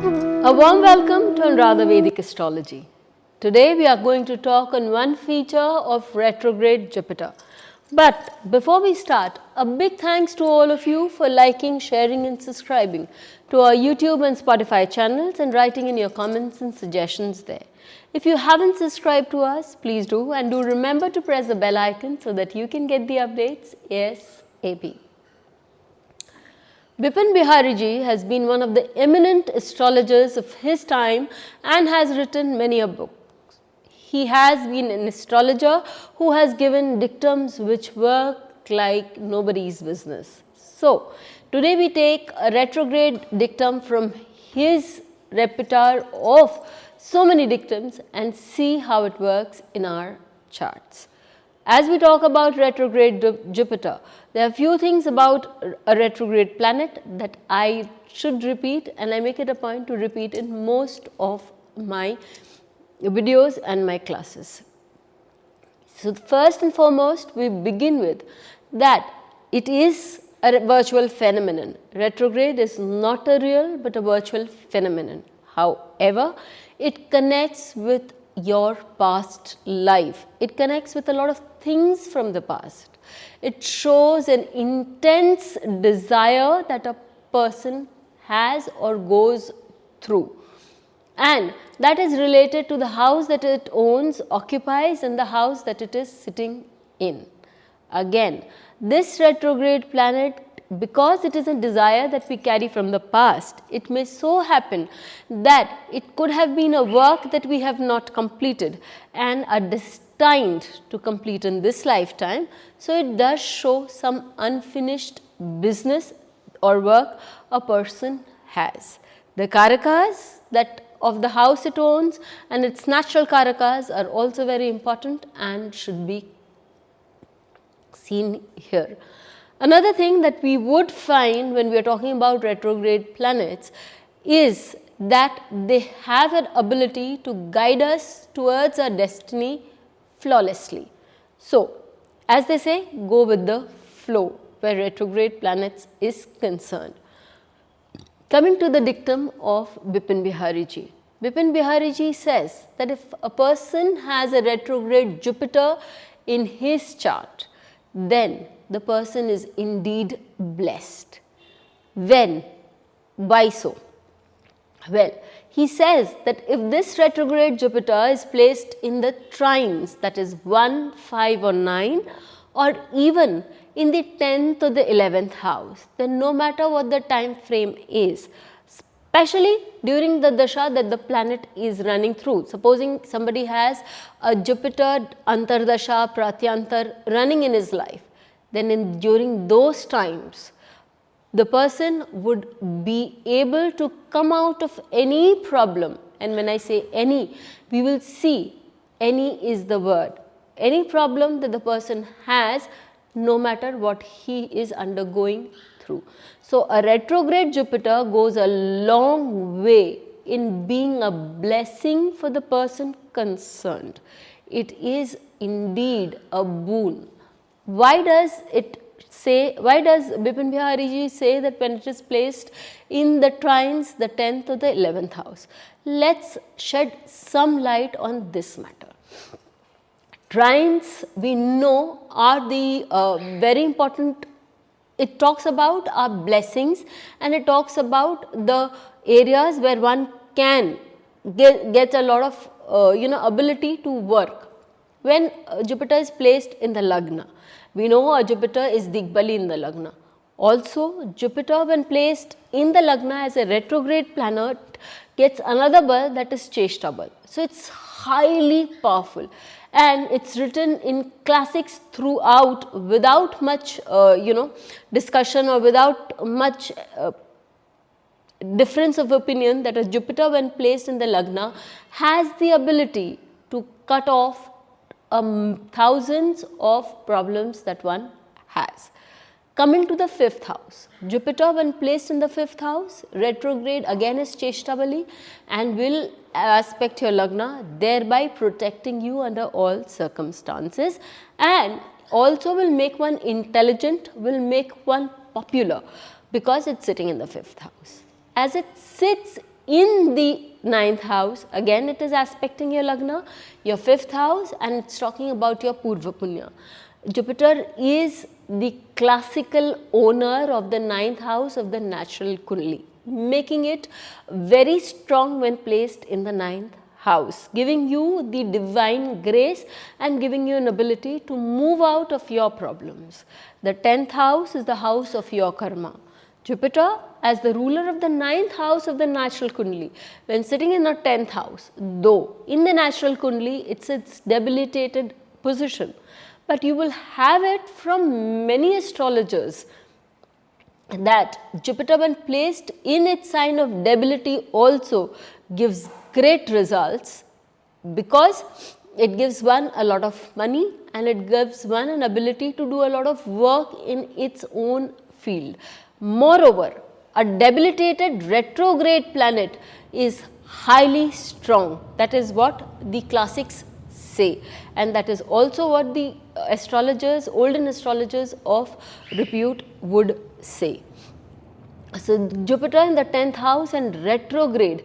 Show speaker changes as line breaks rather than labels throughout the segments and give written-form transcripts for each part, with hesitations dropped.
A warm welcome to Anuradha Vedic Astrology. Today we are going to talk on one feature of retrograde Jupiter. But before we start, a big thanks to all of you for liking, sharing and subscribing to our YouTube and Spotify channels and writing in your comments and suggestions there. If you haven't subscribed to us, please do, and do remember to press the bell icon so that you can get the updates ASAP. Bipin Bihariji has been one of the eminent astrologers of his time and has written many a book. He has been an astrologer who has given dictums which work like nobody's business. So, today we take a retrograde dictum from his repertoire of so many dictums and see how it works in our charts. As we talk about retrograde Jupiter, there are few things about a retrograde planet that I should repeat, and I make it a point to repeat in most of my videos and my classes. So, first and foremost, we begin with that it is a virtual phenomenon. Retrograde is not a real but a virtual phenomenon. However, it connects with your past life. It connects with a lot of things from the past. It shows an intense desire that a person has or goes through, and that is related to the house that it owns, occupies, and the house that it is sitting in. Again, this retrograde planet, because it is a desire that we carry from the past, it may so happen that it could have been a work that we have not completed and are destined to complete in this lifetime. So, it does show some unfinished business or work a person has. The karakas that of the house it owns and its natural karakas are also very important and should be seen here. Another thing that we would find when we are talking about retrograde planets is that they have an ability to guide us towards our destiny flawlessly. So, as they say, go with the flow where retrograde planets is concerned. Coming to the dictum of Bipin Bihariji. Bipin Bihariji says that if a person has a retrograde Jupiter in his chart, then the person is indeed blessed. When? Why so? Well, he says that if this retrograde Jupiter is placed in the trines, that is 1, 5 or 9, or even in the 10th or the 11th house, then no matter what the time frame is, especially during the dasha that the planet is running through. Supposing somebody has a Jupiter Antardasha Pratyantar running in his life, then during those times, the person would be able to come out of any problem. And when I say any, we will see any is the word. Any problem that the person has, no matter what he is undergoing through. So, a retrograde Jupiter goes a long way in being a blessing for the person concerned. It is indeed a boon. Why does Bipin Bihariji say that when it is placed in the trines, the 10th or the 11th house? Let's shed some light on this matter. Trines, we know, are the very important. It talks about our blessings and it talks about the areas where one can get a lot of ability to work. When Jupiter is placed in the Lagna, we know Jupiter is Digbali in the Lagna. Also, Jupiter when placed in the Lagna as a retrograde planet gets another bal that is Cheshta bal. So, it is highly powerful and it is written in classics throughout without much discussion or without much difference of opinion that a Jupiter when placed in the Lagna has the ability to cut off thousands of problems that one has. Coming to the 5th house, Jupiter when placed in the 5th house, retrograde again is Cheshtabali and will aspect your Lagna, thereby protecting you under all circumstances, and also will make one intelligent, will make one popular because it is sitting in the 5th house. As it sits in the 9th house, again it is aspecting your Lagna, your 5th house, and it's talking about your Purva Punya. Jupiter is the classical owner of the 9th house of the natural kundali, making it very strong when placed in the 9th house, giving you the divine grace and giving you an ability to move out of your problems. The 10th house is the house of your karma. Jupiter, as the ruler of the 9th house of the natural kundali, when sitting in the 10th house, though in the natural kundali it's its debilitated position, but you will have it from many astrologers that Jupiter, when placed in its sign of debility, also gives great results, because it gives one a lot of money and it gives one an ability to do a lot of work in its own field. Moreover, a debilitated retrograde planet is highly strong. That is what the classics say, and that is also what the astrologers, olden astrologers of repute would say. So, Jupiter in the 10th house and retrograde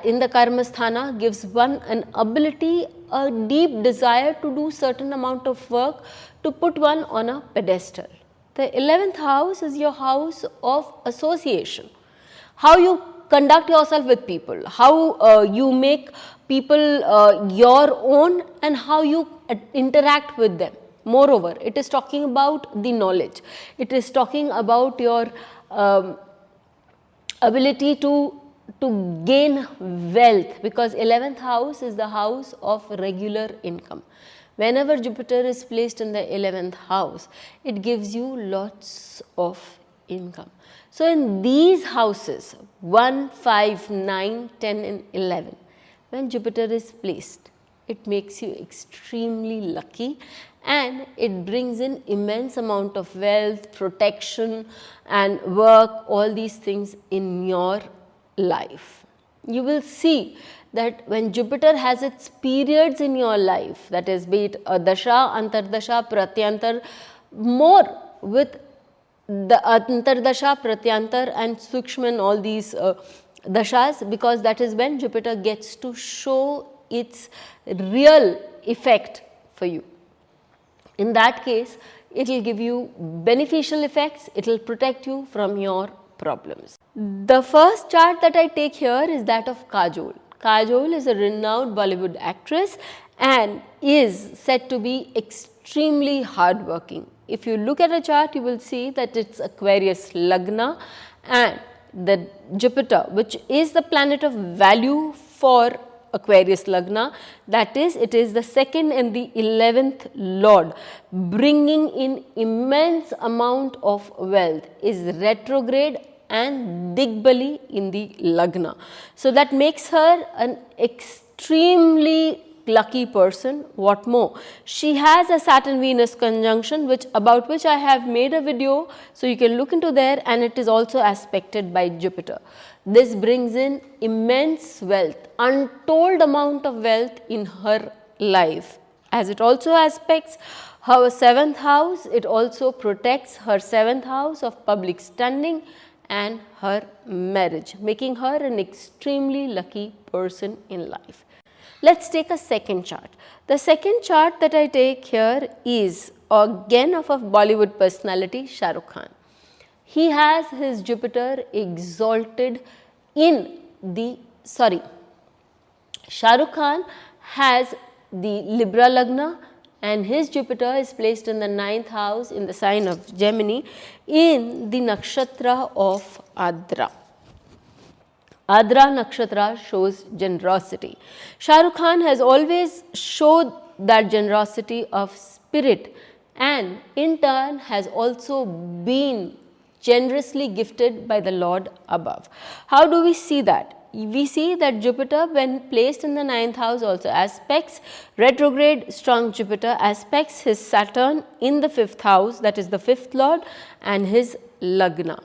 in the Karmasthana gives one an ability, a deep desire to do certain amount of work, to put one on a pedestal. The 11th house is your house of association, how you conduct yourself with people, how you make people your own, and how you interact with them. Moreover, it is talking about the knowledge, it is talking about your ability to gain wealth, because 11th house is the house of regular income. Whenever Jupiter is placed in the 11th house, it gives you lots of income. So, in these houses 1, 5, 9, 10 and 11, when Jupiter is placed, it makes you extremely lucky and it brings in immense amount of wealth, protection and work, all these things in your life. You will see that when Jupiter has its periods in your life, that is, be it a dasha, antardasha, pratyantar, more with the antardasha, pratyantar and sukshma and all these dashas, because that is when Jupiter gets to show its real effect for you. In that case, it will give you beneficial effects, it will protect you from your problems. The first chart that I take here is that of Kajol. Kajol is a renowned Bollywood actress and is said to be extremely hardworking. If you look at a chart, you will see that it's Aquarius Lagna, and the Jupiter, which is the planet of value for Aquarius Lagna, that is, it is the 2nd and the 11th lord, bringing in immense amount of wealth, is retrograde and Digbali in the Lagna. So, that makes her an extremely lucky person. What more, she has a Saturn Venus conjunction, about which I have made a video, so you can look into there, and it is also aspected by Jupiter. This brings in immense wealth, untold amount of wealth in her life. As it also aspects her 7th house, it also protects her 7th house of public standing and her marriage, making her an extremely lucky person in life. Let's take a second chart. The second chart that I take here is again of a Bollywood personality, Shah Rukh Khan. He has his Jupiter exalted in the, Shah Rukh Khan has the Libra Lagna and his Jupiter is placed in the 9th house in the sign of Gemini in the nakshatra of Adra. Adra nakshatra shows generosity. Shah Rukh Khan has always showed that generosity of spirit and in turn has also been generously gifted by the Lord above. How do we see that? We see that Jupiter, when placed in the 9th house, also aspects retrograde strong Jupiter, aspects his Saturn in the 5th house, that is the 5th lord, and his Lagna.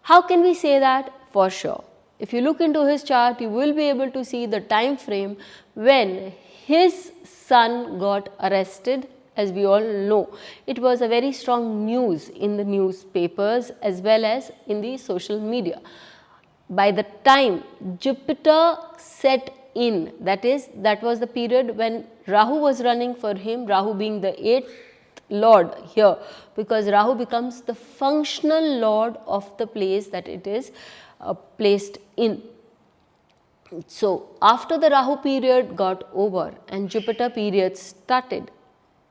How can we say that? For sure, if you look into his chart, you will be able to see the time frame when his son got arrested. As we all know, it was a very strong news in the newspapers as well as in the social media. by the time Jupiter set in, that was the period when Rahu was running for him, Rahu being the 8th lord here, because Rahu becomes the functional lord of the place that it is placed in. So, after the Rahu period got over and Jupiter period started,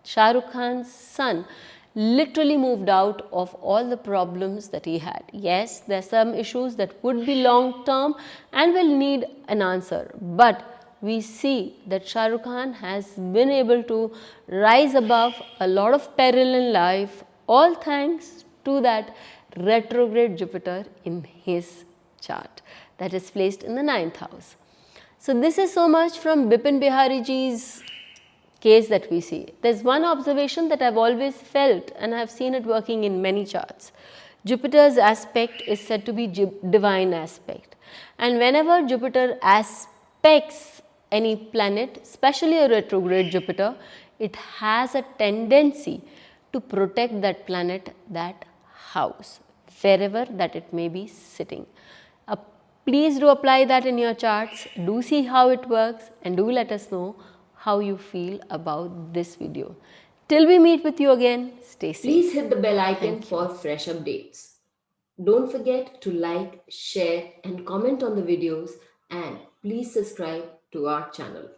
Shah Rukh Khan's son literally moved out of all the problems that he had. Yes, there are some issues that would be long term and will need an answer, but we see that Shah Rukh Khan has been able to rise above a lot of peril in life, all thanks to that retrograde Jupiter in his chart that is placed in the 9th house. So, this is so much from Bipin Bihari ji's case that we see. There is one observation that I have always felt, and I have seen it working in many charts. Jupiter's aspect is said to be divine aspect, and whenever Jupiter aspects any planet, especially a retrograde Jupiter, it has a tendency to protect that planet, that house, wherever that it may be sitting. Please do apply that in your charts, do see how it works, and do let us know how you feel about this video. Till we meet with you again, stay safe.
Please hit the bell icon for fresh updates. Don't forget to like, share and comment on the videos, and please subscribe to our channel.